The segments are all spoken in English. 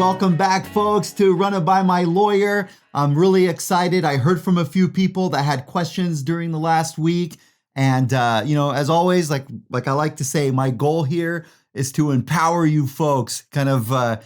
welcome back, folks, to Run It By My Lawyer. I'm really excited. I heard from a few people that had questions during the last week. And, as always, like I like to say, my goal here is to empower you folks, kind of so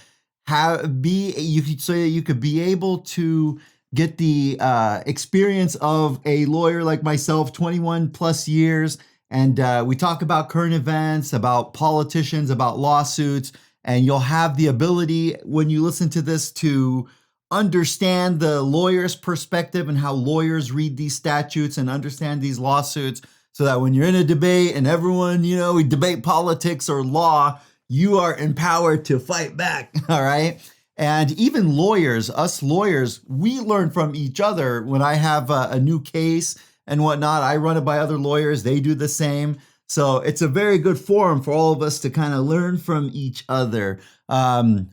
that you could be able to get the experience of a lawyer like myself, 21 plus years. And we talk about current events, about politicians, about lawsuits. And you'll have the ability, when you listen to this, to understand the lawyer's perspective and how lawyers read these statutes and understand these lawsuits, so that when you're in a debate and everyone, we debate politics or law, you are empowered to fight back, all right? And even lawyers, us lawyers, we learn from each other. When I have a new case and whatnot, I run it by other lawyers. They do the same. So it's a very good forum for all of us to kind of learn from each other.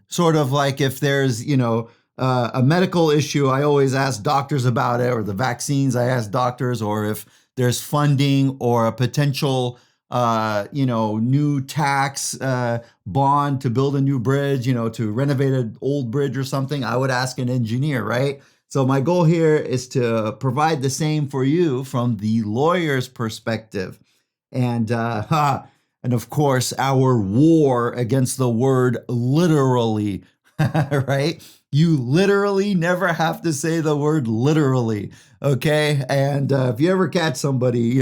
Sort of like if there's, a medical issue, I always ask doctors about it, or the vaccines, I ask doctors, or if there's funding or a potential, new tax bond to build a new bridge, to renovate an old bridge or something, I would ask an engineer, right? So my goal here is to provide the same for you from the lawyer's perspective. And of course, our war against the word literally, right? You literally never have to say the word literally, okay? And if you ever catch somebody,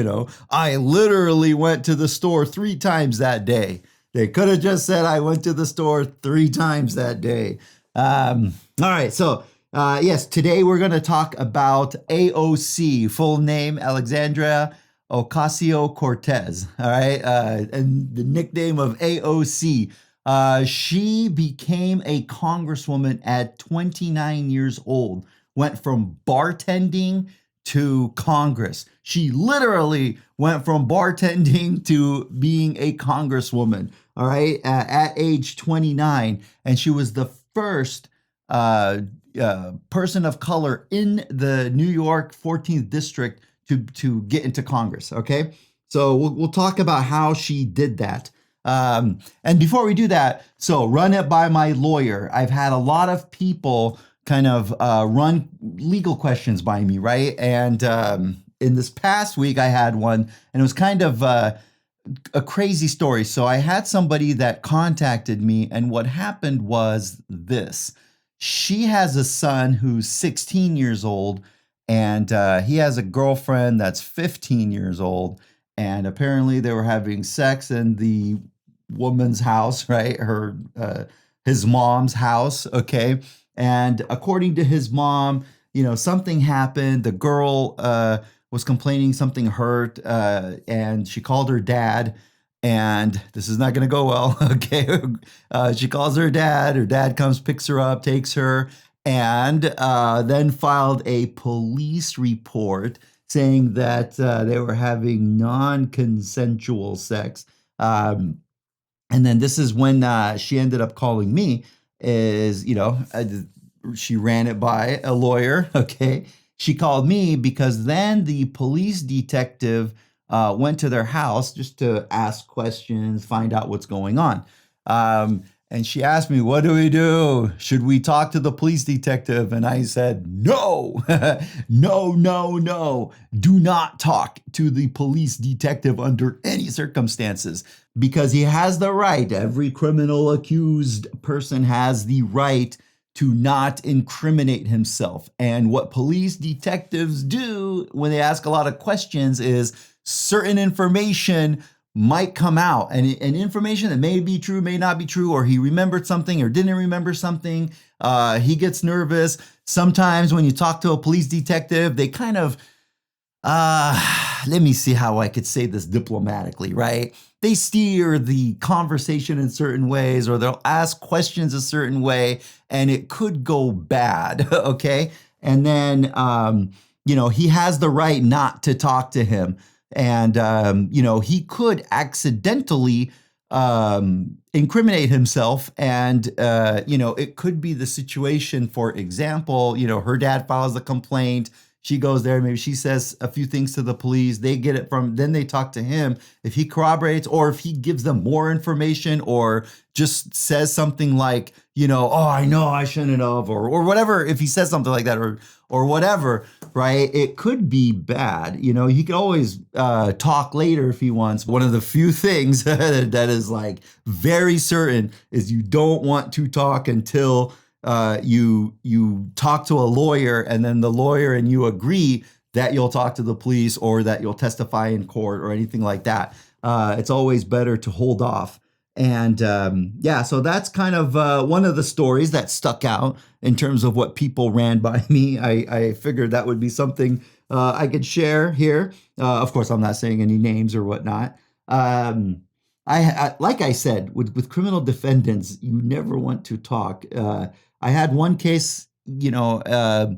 I literally went to the store 3 times that day. They could have just said I went to the store 3 times that day. All right, so yes, today we're going to talk about AOC, full name Alexandria Ocasio-Cortez, all right? And the nickname of AOC. She became a congresswoman at 29 years old, went from bartending to Congress. She literally went from bartending to being a congresswoman, all right, at age 29. And she was the first person of color in the New York 14th district to get into Congress, okay? So we'll talk about how she did that. And before we do that, so run it by my lawyer. I've had a lot of people kind of run legal questions by me, right? And in this past week, I had one, and it was kind of a crazy story. So I had somebody that contacted me, and what happened was this. She has a son who's 16 years old, and he has a girlfriend that's 15 years old. And apparently they were having sex in the woman's house, right? His mom's house, okay? And according to his mom, something happened. The girl was complaining something hurt, and she called her dad. And this is not going to go well, okay? She calls her dad. Her dad comes, picks her up, takes her, and then filed a police report saying that they were having non-consensual sex. And then this is when she ended up calling me, she ran it by a lawyer, okay? She called me because then the police detective went to their house just to ask questions, find out what's going on. And she asked me, what do we do? Should we talk to the police detective? And I said, no, no. Do not talk to the police detective under any circumstances, because he has the right. Every criminal accused person has the right to not incriminate himself. And what police detectives do when they ask a lot of questions is certain information might come out, and information that may be true, may not be true, or he remembered something or didn't remember something. He gets nervous. Sometimes when you talk to a police detective, they kind of, let me see how I could say this diplomatically, right? They steer the conversation in certain ways, or they'll ask questions a certain way, and it could go bad, okay? And then, he has the right not to talk to him. And, he could accidentally incriminate himself. And, it could be the situation, for example, her dad files the complaint. She goes there, maybe she says a few things to the police. They get it from, then they talk to him. If he corroborates or if he gives them more information or just says something like, oh, I know I shouldn't have, or whatever, if he says something like that or whatever, right? It could be bad. He could always talk later if he wants. One of the few things that is like very certain is you don't want to talk until you talk to a lawyer, and then the lawyer and you agree that you'll talk to the police or that you'll testify in court or anything like that. It's always better to hold off. And so that's kind of one of the stories that stuck out in terms of what people ran by me. I figured that would be something I could share here. Of course, I'm not saying any names or whatnot. I like I said, with criminal defendants, you never want to talk. I had one case, the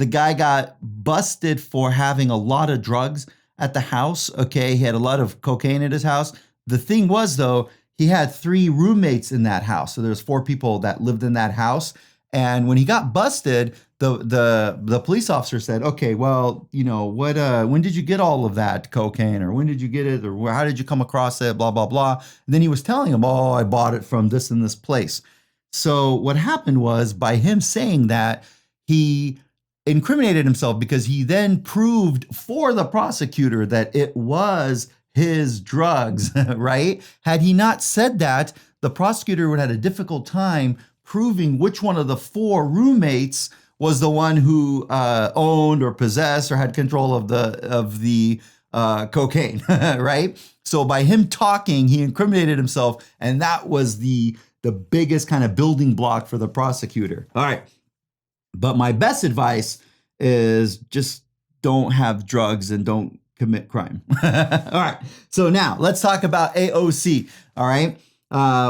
guy got busted for having a lot of drugs at the house. Okay, he had a lot of cocaine at his house. The thing was, though, he had 3 roommates in that house. So there's 4 people that lived in that house. And when he got busted, the police officer said, okay, well, when did you get all of that cocaine, or when did you get it, or how did you come across it, blah, blah, blah. And then he was telling him, oh, I bought it from this and this place. So what happened was, by him saying that, he incriminated himself because he then proved for the prosecutor that it was his drugs, right? Had he not said that, the prosecutor would have had a difficult time proving which one of the 4 roommates was the one who owned or possessed or had control of the cocaine, right? So by him talking, he incriminated himself, and that was the biggest kind of building block for the prosecutor. All right, but my best advice is just don't have drugs and don't commit crime. All right, so now let's talk about AOC. All right.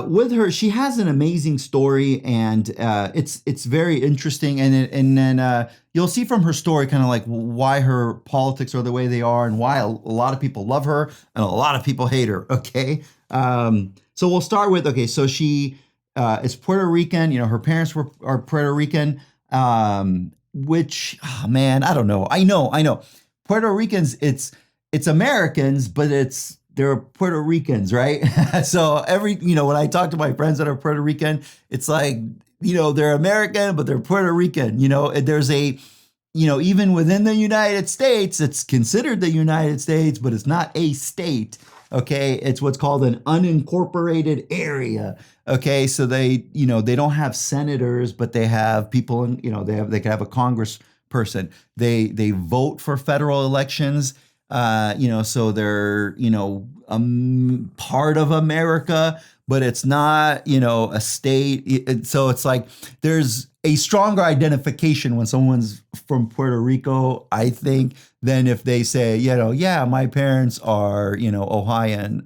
With her, she has an amazing story, and it's very interesting. And then you'll see from her story kind of like why her politics are the way they are, and why a lot of people love her and a lot of people hate her. Okay, so we'll start with, so she is Puerto Rican. Her parents are Puerto Rican, which, oh man, I don't know. I know. Puerto Ricans, it's Americans, but they're Puerto Ricans, right? So when I talk to my friends that are Puerto Rican, it's like, they're American, but they're Puerto Rican. There's even within the United States, it's considered the United States, but it's not a state. Okay. It's what's called an unincorporated area. Okay. So they don't have senators, but they have people they can have a congressperson. They vote for federal elections. So they're, part of America, but it's not, a state. So it's like there's a stronger identification when someone's from Puerto Rico, I think, than if they say, yeah, my parents are, Ohioan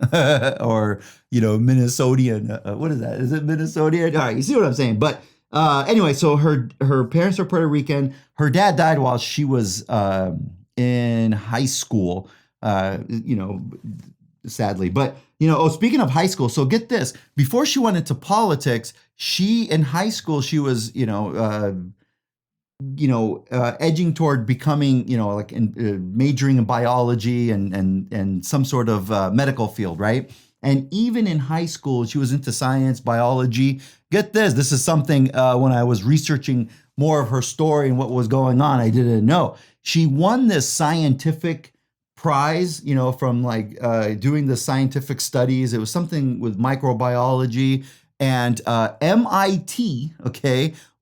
or, Minnesotian. What is that? Is it Minnesotian? All right, you see what I'm saying? But anyway, so her parents are Puerto Rican. Her dad died while she was in high school, sadly. But, speaking of high school, so get this, before she went into politics, in high school, she was, edging toward becoming, majoring in biology and some sort of medical field, right? And even in high school, she was into science, biology. Get this, this is something when I was researching more of her story and what was going on, I didn't know. She won this scientific prize, from doing the scientific studies. It was something with microbiology, and MIT,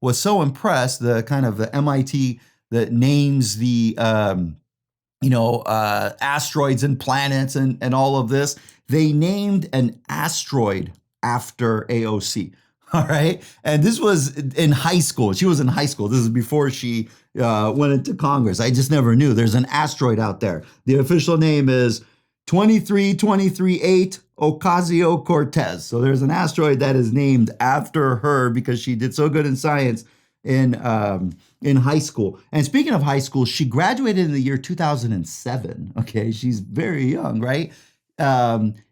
was so impressed. The MIT that names the asteroids and planets and all of this. They named an asteroid after AOC. All right. And this was in high school. She was in high school. This is before she went into Congress. I just never knew. There's an asteroid out there. The official name is 23238 Ocasio-Cortez. So there's an asteroid that is named after her because she did so good in science in high school. And speaking of high school, she graduated in the year 2007. Okay. She's very young, right?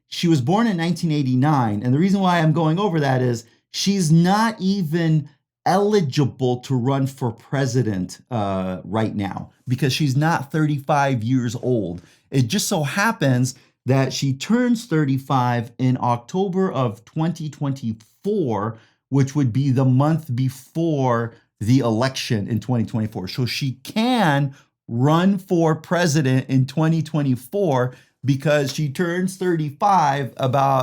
She was born in 1989. And the reason why I'm going over that is she's not even eligible to run for president right now because she's not 35 years old. It just so happens that she turns 35 in October of 2024, which would be the month before the election in 2024. So she can run for president in 2024 because she turns 35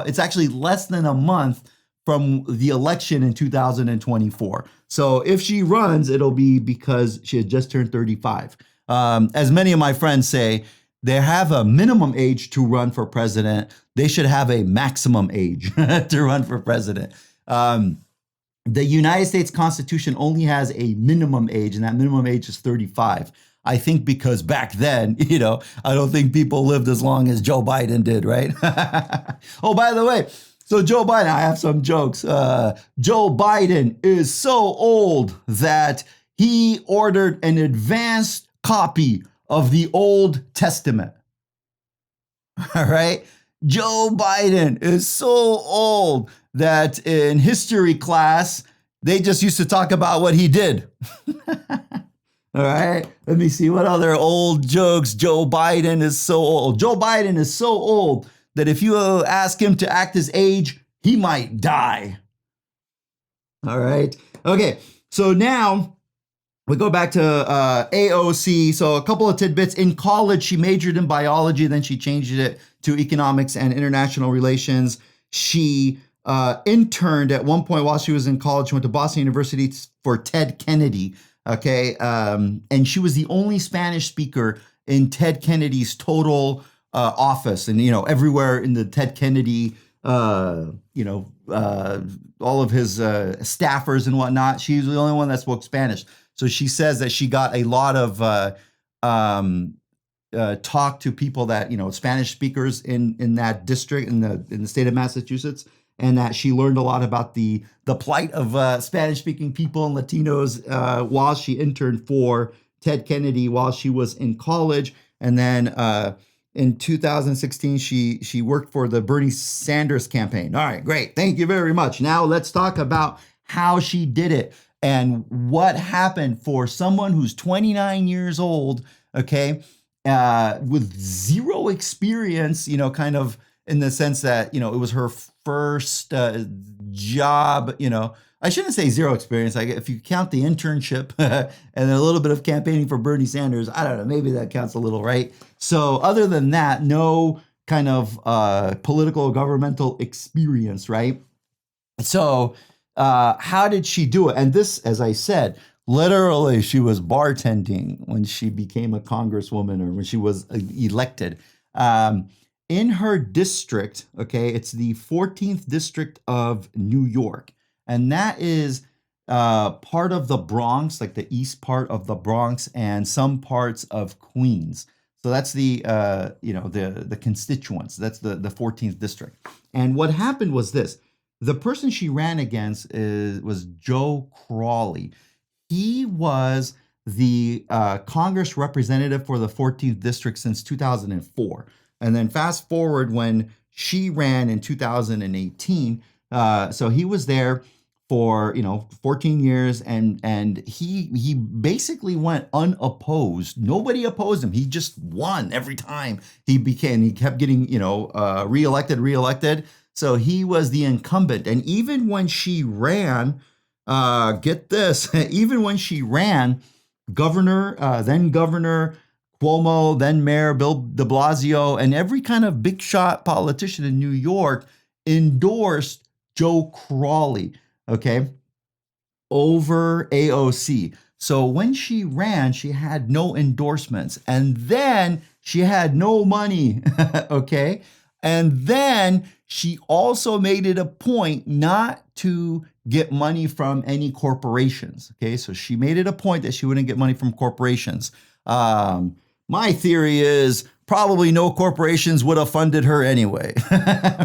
it's actually less than a month from the election in 2024. So if she runs, it'll be because she had just turned 35. As many of my friends say, they have a minimum age to run for president. They should have a maximum age to run for president. The United States Constitution only has a minimum age, and that minimum age is 35. I think because back then, I don't think people lived as long as Joe Biden did, right? Oh, by the way, so Joe Biden, I have some jokes. Joe Biden is so old that he ordered an advanced copy of the Old Testament. All right? Joe Biden is so old that in history class, they just used to talk about what he did. All right, let me see what other old jokes. Joe Biden is so old. Joe Biden is so old that if you ask him to act his age, he might die. All right. Okay, so now we go back to AOC. So a couple of tidbits. In college, she majored in biology, then she changed it to economics and international relations. She interned at one point while she was in college. She went to Boston University for Ted Kennedy. Okay, and she was the only Spanish speaker in Ted Kennedy's total office, and everywhere in the Ted Kennedy, all of his staffers and whatnot. She was the only one that spoke Spanish. So she says that she got a lot of talk to people that Spanish speakers in that district in the state of Massachusetts. And that she learned a lot about the plight of Spanish-speaking people and Latinos while she interned for Ted Kennedy while she was in college. And then in 2016, she worked for the Bernie Sanders campaign. All right, great. Thank you very much. Now let's talk about how she did it and what happened for someone who's 29 years old, okay, with zero experience, kind of in the sense that, it was her first job, I shouldn't say zero experience. Like if you count the internship and a little bit of campaigning for Bernie Sanders, I don't know, maybe that counts a little, right? So other than that, no kind of political governmental experience, right? So how did she do it? And this, as I said, literally she was bartending when she became a congresswoman or when she was elected. In her district, okay, it's the 14th district of New York, and that is part of the Bronx, like the east part of the Bronx, and some parts of Queens. So that's the constituents. That's the 14th district. And what happened was this: the person she ran against was Joe Crowley. He was the Congress representative for the 14th district since 2004. And then fast forward when she ran in 2018, so he was there for 14 years, and he basically went unopposed. Nobody opposed him. He just won every time he kept getting reelected. So he was the incumbent. And even when she ran, get this, even when she ran, then Governor Cuomo, then Mayor Bill de Balsio, and every kind of big shot politician in New York endorsed Joe Crowley, okay, over AOC. So when she ran, she had no endorsements, and then she had no money, okay? And then she also made it a point not to get money from any corporations, okay? So she made it a point that she wouldn't get money from corporations. My theory is probably no corporations would have funded her anyway,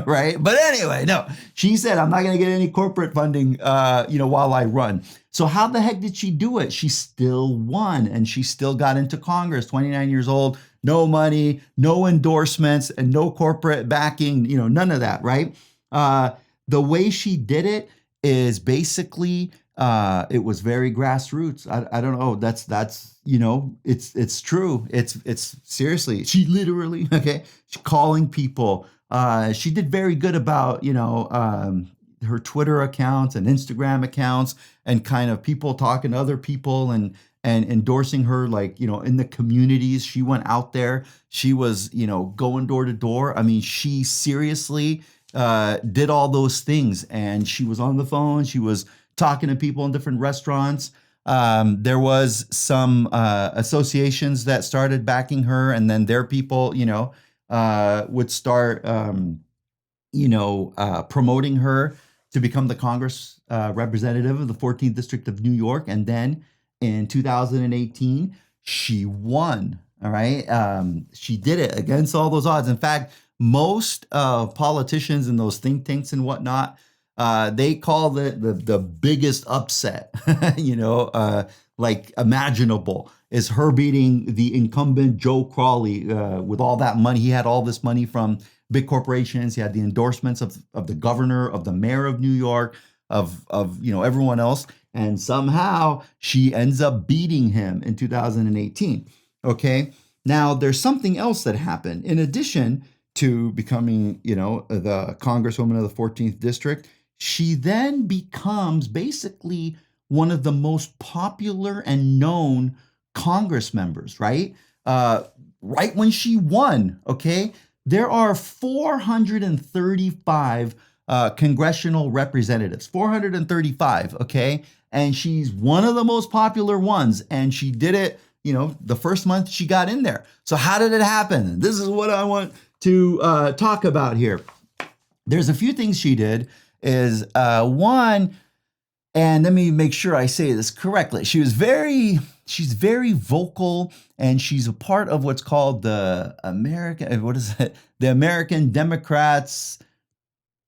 right? But anyway, no, she said, I'm not going to get any corporate funding, while I run. So how the heck did she do it? She still won, and she still got into Congress, 29 years old, no money, no endorsements, and no corporate backing, none of that, right? The way she did it is basically It was very grassroots. I don't know. That's it's true. It's seriously. She literally She calling people. She did very good about her Twitter accounts and Instagram accounts and kind of people talking to other people and endorsing her, like, in the communities. She went out there. She was, going door to door. I mean, she seriously did all those things, and she was on the phone. She was talking to people in different restaurants. There was some associations that started backing her, and then their people, would start, promoting her to become the Congress representative of the 14th District of New York. And then in 2018, she won. All right. She did it against all those odds. In fact, most politicians in those think tanks and whatnot, they call it the biggest upset, like imaginable, is her beating the incumbent Joe Crowley with all that money. He had all this money from big corporations. He had the endorsements of the governor, of the mayor of New York, of everyone else. And somehow she ends up beating him in 2018. Okay. Now there's something else that happened. In addition to becoming, the Congresswoman of the 14th District, she then becomes basically one of the most popular and known Congress members, right? Right when she won, okay? There are 435 congressional representatives, 435, okay? And she's one of the most popular ones, and she did it, the first month she got in there. So how did it happen? This is what I want to talk about here. There's a few things she did. Is one, and let me make sure I say this correctly. She's very vocal, and she's a part of what's called the The American Democrats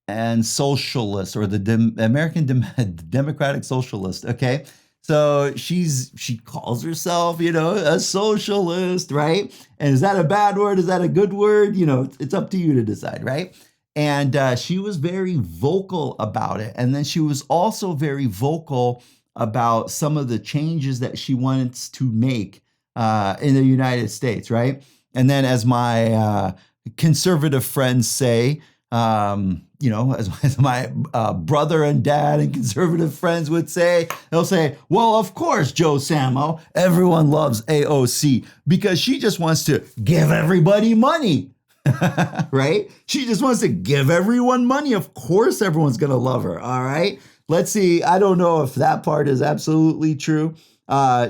and Socialists, or the American Democratic Socialist. Okay. So she calls herself, a socialist, right? And is that a bad word? Is that a good word? It's up to you to decide, right? And she was very vocal about it. And then she was also very vocal about some of the changes that she wants to make in the United States, right? And then, as my conservative friends say, as my brother and dad and conservative friends would say, they'll say, well, of course, Joe Samo, everyone loves AOC because she just wants to give everybody money. Right? She just wants to give everyone money. Of course, everyone's going to love her. All right. Let's see. I don't know if that part is absolutely true.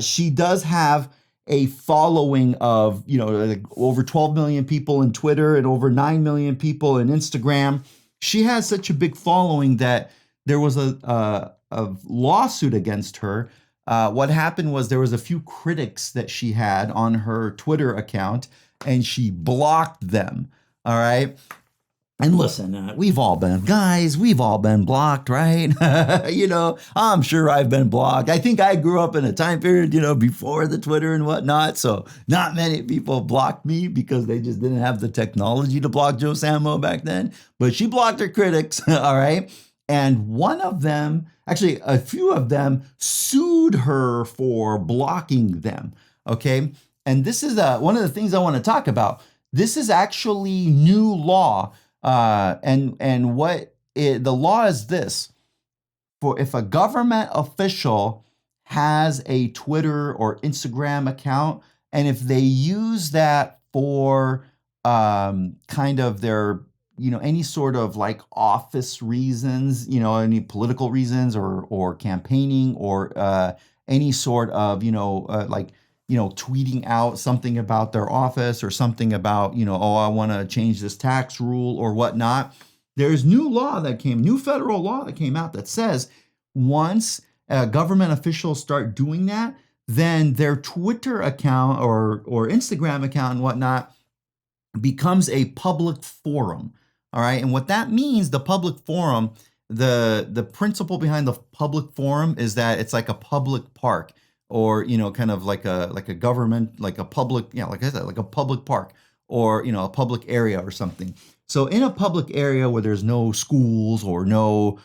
She does have a following of, like over 12 million people in Twitter and over 9 million people in Instagram. She has such a big following that there was a lawsuit against her. What happened was there was a few critics that she had on her Twitter account, and she blocked them. All right. And listen, we've all been blocked, right? I'm sure I've been blocked. I think I grew up in a time period, before the Twitter and whatnot. So not many people blocked me because they just didn't have the technology to block Joe Samo back then. But she blocked her critics. All right. And one of them, actually a few of them, sued her for blocking them. Okay. And this is one of the things I want to talk about. This is actually new law. And what the law is this: for if a government official has a Twitter or Instagram account, and if they use that for kind of their, any sort of like office reasons, any political reasons or campaigning or any sort of, tweeting out something about their office or something about, I want to change this tax rule or whatnot. There's new federal law that came out that says once government officials start doing that, then their Twitter account or Instagram account and whatnot becomes a public forum. All right. And what that means, the public forum, the principle behind the public forum is that it's like a public park, or, kind of like a government, like a public, like I said, like a public park, or, a public area or something. So in a public area where there's no schools or no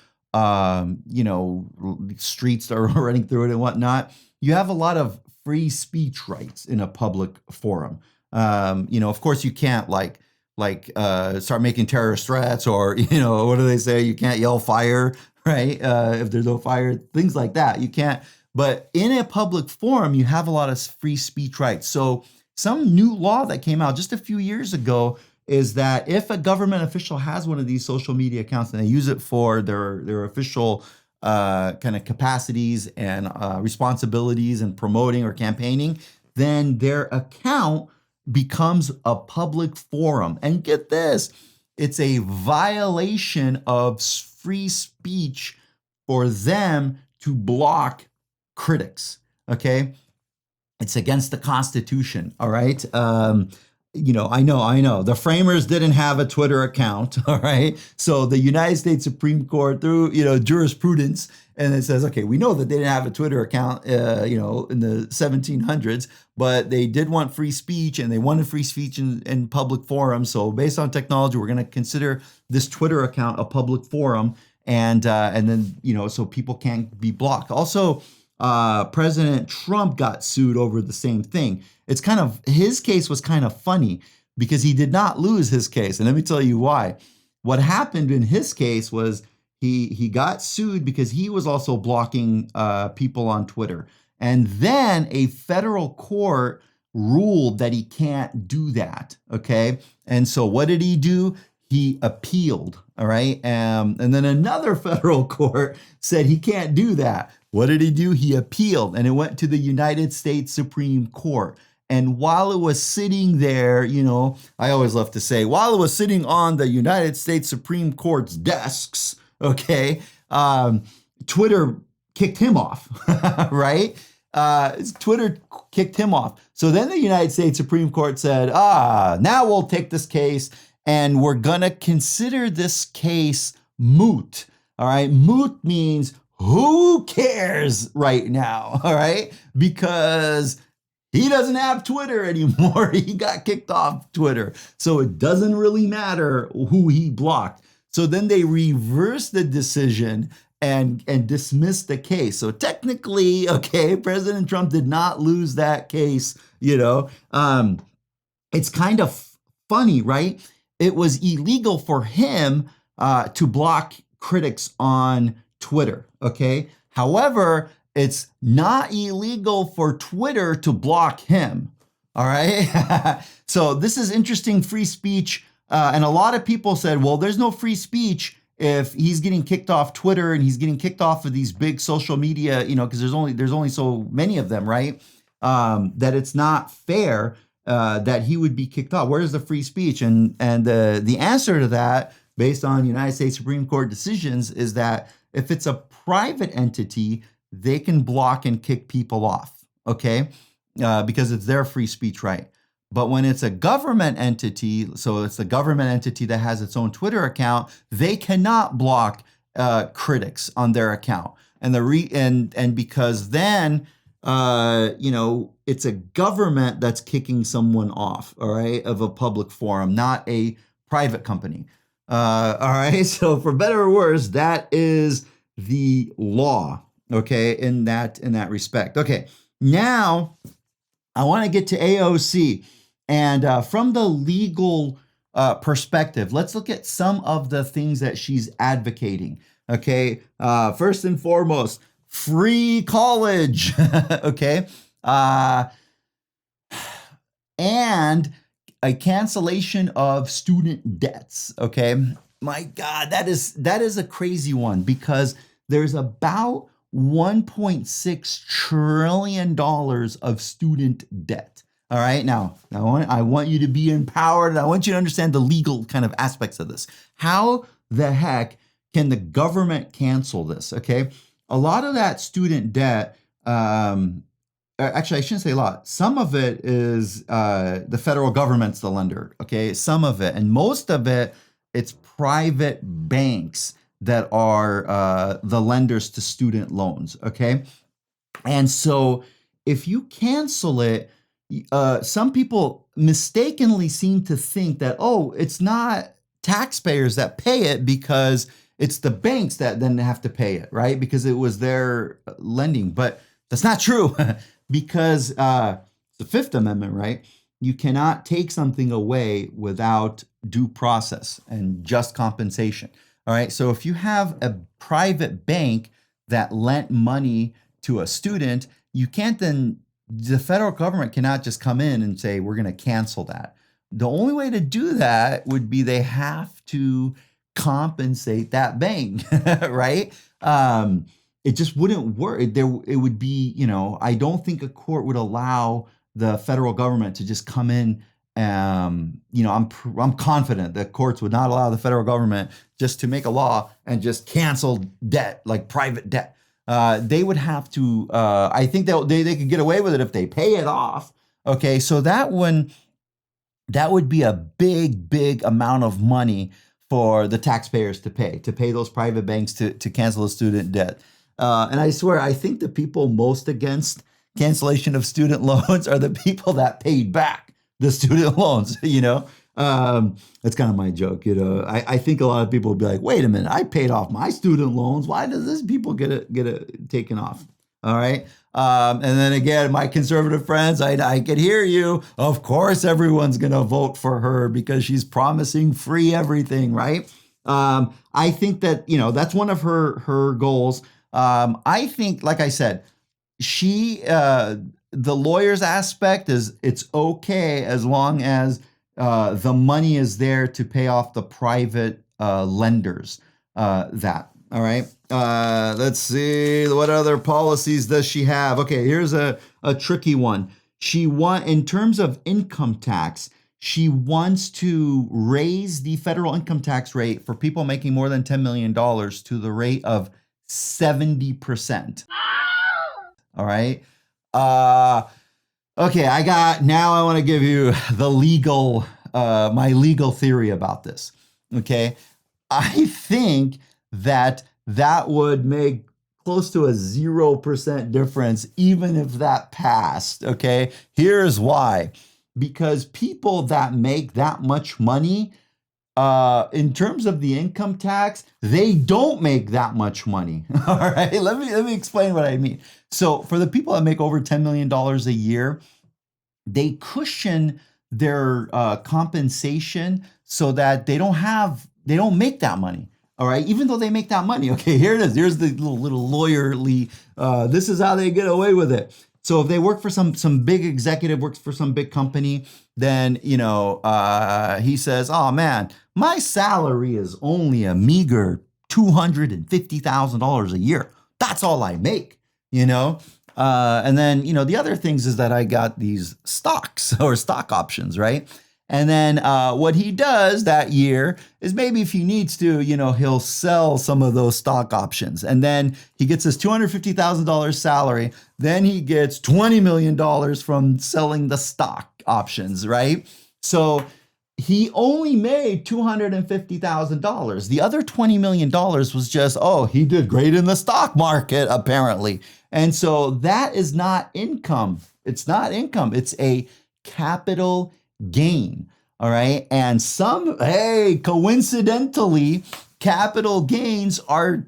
streets that are running through it and whatnot. You have a lot of free speech rights in a public forum. Of course, you can't start making terrorist threats, or what do they say? You can't yell fire, right? If there's no fire, things like that. You can't. But in a public forum, you have a lot of free speech rights. So some new law that came out just a few years ago is that if a government official has one of these social media accounts and they use it for their official kind of capacities and responsibilities and promoting or campaigning, then their account becomes a public forum. And get this, it's a violation of free speech for them to block critics, okay? It's against the Constitution, all right? I know. The framers didn't have a Twitter account, all right? So the United States Supreme Court, through jurisprudence, and it says, okay, we know that they didn't have a Twitter account, in the 1700s, but they did want free speech, and they wanted free speech in public forums. So based on technology, we're going to consider this Twitter account a public forum, and then so people can't be blocked. Also, President Trump got sued over the same thing. His case was kind of funny because he did not lose his case. And let me tell you why. What happened in his case was he got sued because he was also blocking people on Twitter. And then a federal court ruled that he can't do that. Okay. And so what did he do? He appealed. All right. And then another federal court said he can't do that. What did he do? He appealed, and it went to the United States Supreme Court. And while it was sitting there, I always love to say, while it was sitting on the United States Supreme Court's desks, okay, Twitter kicked him off, right? Twitter kicked him off. So then the United States Supreme Court said, now we'll take this case and we're going to consider this case moot. All right. Moot means who cares right now? All right. Because he doesn't have Twitter anymore. He got kicked off Twitter. So it doesn't really matter who he blocked. So then they reversed the decision and dismissed the case. So technically, okay, President Trump did not lose that case. It's kind of funny, right? It was illegal for him to block critics on Twitter, okay? However, it's not illegal for Twitter to block him, all right? So this is interesting free speech. And a lot of people said, well, there's no free speech if he's getting kicked off Twitter and he's getting kicked off of these big social media, because there's only so many of them, right? That it's not fair that he would be kicked off. Where's the free speech? And the answer to that, based on United States Supreme Court decisions, is that if it's a private entity, they can block and kick people off, okay? Because it's their free speech right. But when it's a government entity, so it's the government entity that has its own Twitter account, they cannot block critics on their account. And because then, it's a government that's kicking someone off, all right, of a public forum, not a private company. All right. So for better or worse, that is the law. Okay. In that respect. Okay. Now I want to get to AOC, and from the legal perspective, let's look at some of the things that she's advocating. Okay. First and foremost, free college. Okay. And a cancellation of student debts. Okay. My God, that is a crazy one, because there's about $1.6 trillion of student debt. All right. Now I want you to be empowered. I want you to understand the legal kind of aspects of this. How the heck can the government cancel this? Okay. A lot of that student debt, actually, I shouldn't say a lot. Some of it is the federal government's the lender, okay? Some of it. And most of it, it's private banks that are the lenders to student loans, okay? And so if you cancel it, some people mistakenly seem to think that, oh, it's not taxpayers that pay it because it's the banks that then have to pay it, right? Because it was their lending. But that's not true because the Fifth Amendment, right? You cannot take something away without due process and just compensation. All right. So if you have a private bank that lent money to a student, you can't then, the federal government cannot just come in and say, we're going to cancel that. The only way to do that would be they have to compensate that bank, right? It just wouldn't work. It would be, I don't think a court would allow the federal government to just come in. I'm confident that courts would not allow the federal government just to make a law and just cancel debt, like private debt. They would have to. I think they could get away with it if they pay it off. Okay, so that would be a big amount of money for the taxpayers to pay those private banks to cancel the student debt. And I swear, I think the people most against cancellation of student loans are the people that paid back the student loans. That's kind of my joke. I think a lot of people will be like, wait a minute, I paid off my student loans. Why does this people get it taken off? All right. And then again, my conservative friends, I could hear you. Of course, everyone's going to vote for her because she's promising free everything, right? I think that, that's one of her goals. I think, like I said, the lawyer's aspect is it's okay as long as the money is there to pay off the private lenders. All right. Let's see. What other policies does she have? Okay, here's a tricky one. In terms of income tax, she wants to raise the federal income tax rate for people making more than $10 million to the rate of 70%. All right. Okay, I want to give you the my legal theory about this. Okay. I think that would make close to a 0% difference, even if that passed. Okay. Here's why. Because people that make that much money, in terms of the income tax, they don't make that much money. All right. Let me explain what I mean. So for the people that make over $10 million a year, they cushion their compensation so that they don't make that money. All right, even though they make that money. Okay, here it is. Here's the little lawyerly. This is how they get away with it. So if they work for some big executive, works for some big company, then he says, "Oh man, my salary is only a meager $250,000 a year. That's all I make." And then the other things is that I got these stocks or stock options, right? And then what he does that year is maybe if he needs to, he'll sell some of those stock options. And then he gets his $250,000 salary. Then he gets $20 million from selling the stock options, right? So he only made $250,000. The other $20 million was just, he did great in the stock market, apparently. And so that is not income. It's not income. It's a capital gain. All right. And coincidentally, capital gains are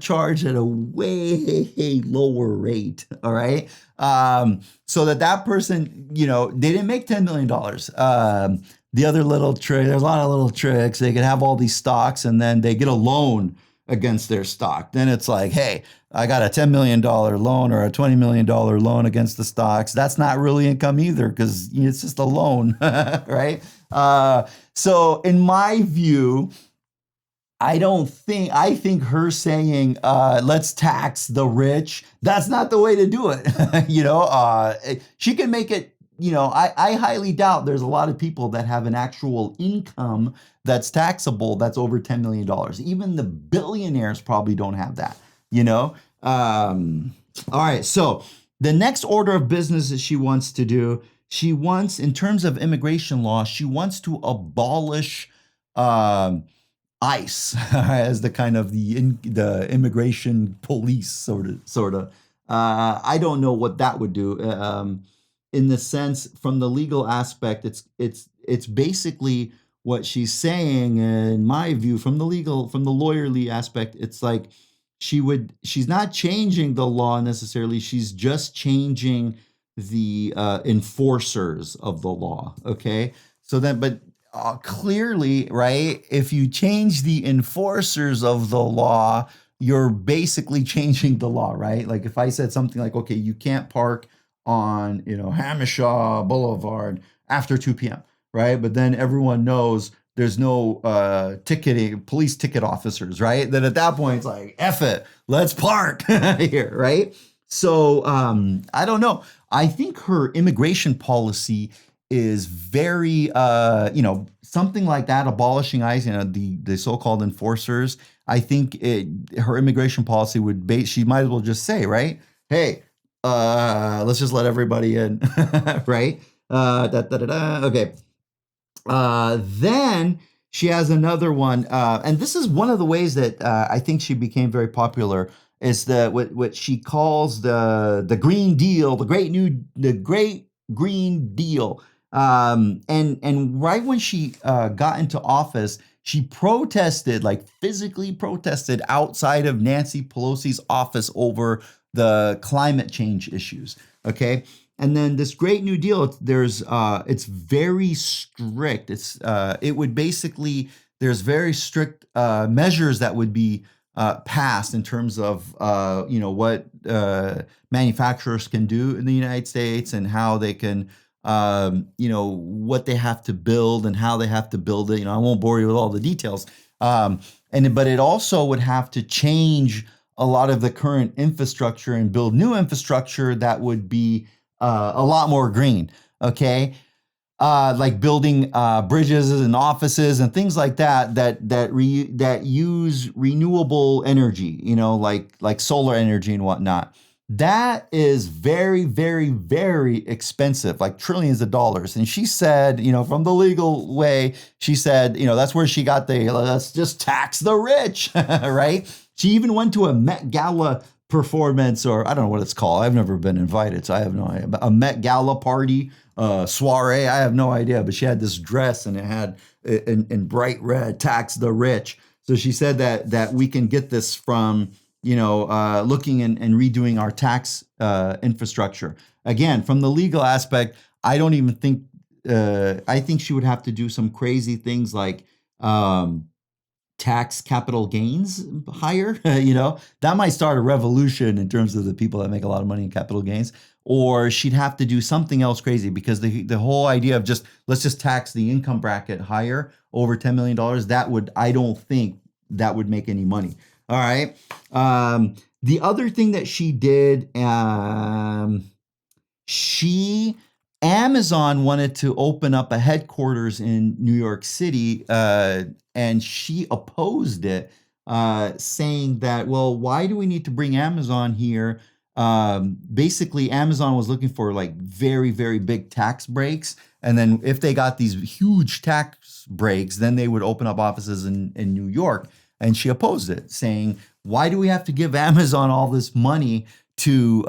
charged at a way lower rate. All right. So that person, they didn't make $10 million. The other little trick, there's a lot of little tricks. They could have all these stocks and then they get a loan against their stock. Then it's like, hey, I got a $10 million loan or a $20 million loan against the stocks. That's not really income either because it's just a loan, right? So in my view, I think her saying, let's tax the rich, that's not the way to do it. She can make it, I highly doubt there's a lot of people that have an actual income that's taxable that's over $10 million. Even the billionaires probably don't have that, all right. So the next order of business that she wants to do, in terms of immigration law, she wants to abolish ICE as the kind of the immigration police sort of. I don't know what that would do. In the sense, from the legal aspect, it's basically what she's saying, in my view, from the lawyerly aspect, it's like she's not changing the law necessarily. She's just changing the enforcers of the law. Okay. So then, but clearly, right, if you change the enforcers of the law, you're basically changing the law, right? Like if I said something like, okay, you can't park on, Hamishaw Boulevard after 2 p.m., right? But then everyone knows there's no police ticket officers, right? Then at that point, it's like, F it, let's park here, right? So I don't know. I think her immigration policy is very, something like that, abolishing ICE, the so-called enforcers. I think her immigration policy she might as well just say, right? Hey, let's just let everybody in, right? Okay. Then she has another one, and this is one of the ways that I think she became very popular. Is what she calls the Green Deal, the Great Green Deal. And right when she got into office, she protested, like physically protested outside of Nancy Pelosi's office over the climate change issues. Okay. And then this Great New Deal, it's very strict. There's very strict measures that would be passed in terms of what manufacturers can do in the United States, and how they can what they have to build and how they have to build it. I won't bore you with all the details. But it also would have to change a lot of the current infrastructure and build new infrastructure that would be a lot more green. Okay. Like building bridges and offices and things like that use renewable energy, like solar energy and whatnot. That is very, very, very expensive, like trillions of dollars. And she said, from the legal way, she said, that's where she got let's just tax the rich, right? She even went to a Met Gala performance, or I don't know what it's called. I've never been invited, so I have no idea. A Met Gala party, soiree, I have no idea. But she had this dress, and it had in bright red, tax the rich. So she said that we can get this from looking and redoing our tax infrastructure. Again, from the legal aspect, I don't even think. I think she would have to do some crazy things like tax capital gains higher. That might start a revolution in terms of the people that make a lot of money in capital gains. Or she'd have to do something else crazy, because the whole idea of let's just tax the income bracket higher over $10 million, I don't think that would make any money. All right. The other thing that she did, Amazon wanted to open up a headquarters in New York City, and she opposed it, saying that, well, why do we need to bring Amazon here? Basically, Amazon was looking for like very, very big tax breaks. And then if they got these huge tax breaks, then they would open up offices in New York. And she opposed it, saying, why do we have to give Amazon all this money to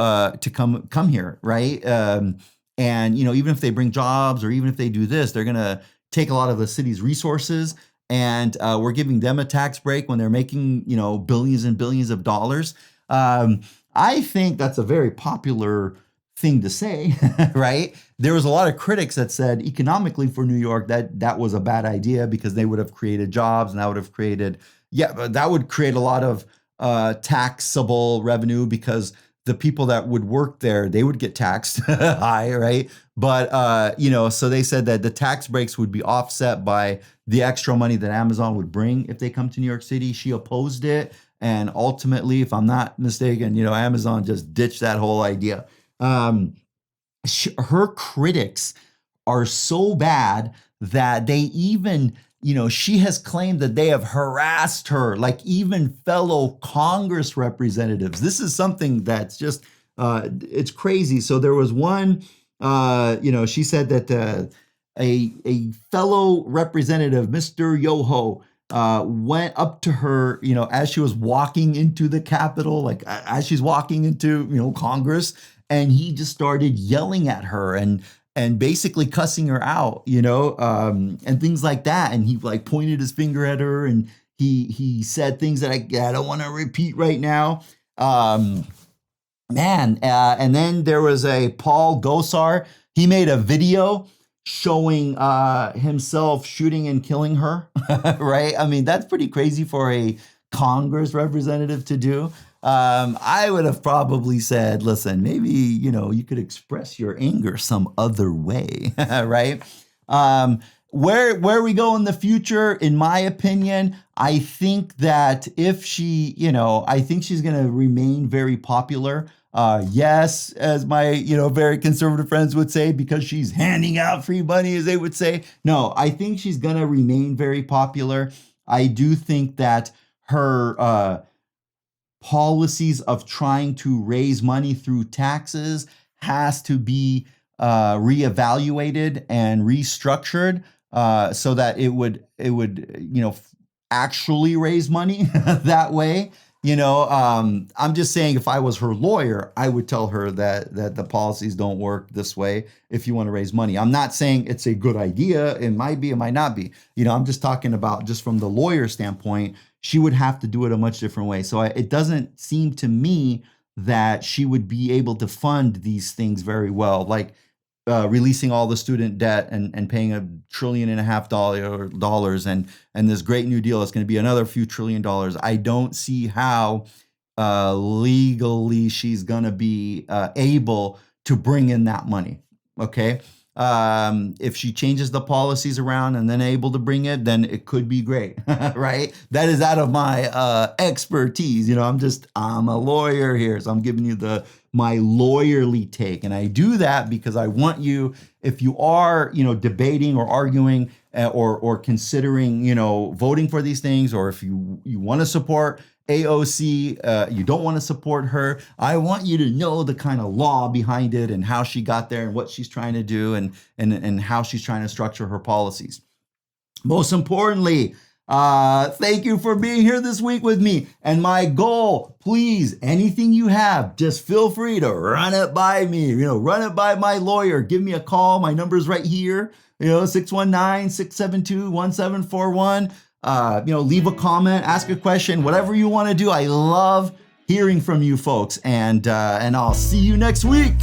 come here, right? And even if they bring jobs, or even if they do this, they're going to take a lot of the city's resources, and we're giving them a tax break when they're making billions and billions of dollars. I think that's a very popular thing to say, right? There was a lot of critics that said economically for New York that was a bad idea, because they would have created jobs, and that would have created that would create a lot of taxable revenue, because the people that would work there, they would get taxed high, right? But, so they said that the tax breaks would be offset by the extra money that Amazon would bring if they come to New York City. She opposed it. And ultimately, if I'm not mistaken, Amazon just ditched that whole idea. Her critics are so bad that they even, she has claimed that they have harassed her, like even fellow Congress representatives. This is something that's just, it's crazy. So there was one, she said that a fellow representative, Mr. Yoho, went up to her, as she was walking into the Capitol, like as she's walking into, Congress, and he just started yelling at her and and basically cussing her out, and things like that. And he like pointed his finger at her, and he said things that I don't want to repeat right now. And then there was a Paul Gosar. He made a video showing himself shooting and killing her, right? I mean, that's pretty crazy for a Congress representative to do. I would have probably said, listen, maybe, you could express your anger some other way, right? Where we go in the future, in my opinion, I think that if she, I think she's going to remain very popular. Yes, as my, very conservative friends would say, because she's handing out free money, as they would say. No, I think she's going to remain very popular. I do think that her policies of trying to raise money through taxes has to be reevaluated and restructured so that it would actually raise money that way. I'm just saying, if I was her lawyer, I would tell her that the policies don't work this way if you want to raise money. I'm not saying it's a good idea. It might be, it might not be. I'm just talking about just from the lawyer standpoint, she would have to do it a much different way. So it doesn't seem to me that she would be able to fund these things very well, like releasing all the student debt and paying $1.5 trillion and this great new deal is going to be another few $1 trillion. I don't see how legally she's going to be able to bring in that money. Okay. If she changes the policies around and then able to bring it, then it could be great, right? That is out of my expertise. I'm a lawyer here, so I'm giving you my lawyerly take, and I do that because I want you, if you are, debating or arguing or considering, voting for these things, or if you want to support AOC, you don't want to support her, I want you to know the kind of law behind it and how she got there and what she's trying to do and how she's trying to structure her policies. Most importantly, thank you for being here this week with me. And my goal, please, anything you have, just feel free to run it by me, run it by my lawyer. Give me a call. My number's right here, 619-672-1741. Leave a comment, ask a question, whatever you want to do. I love hearing from you folks, and I'll see you next week.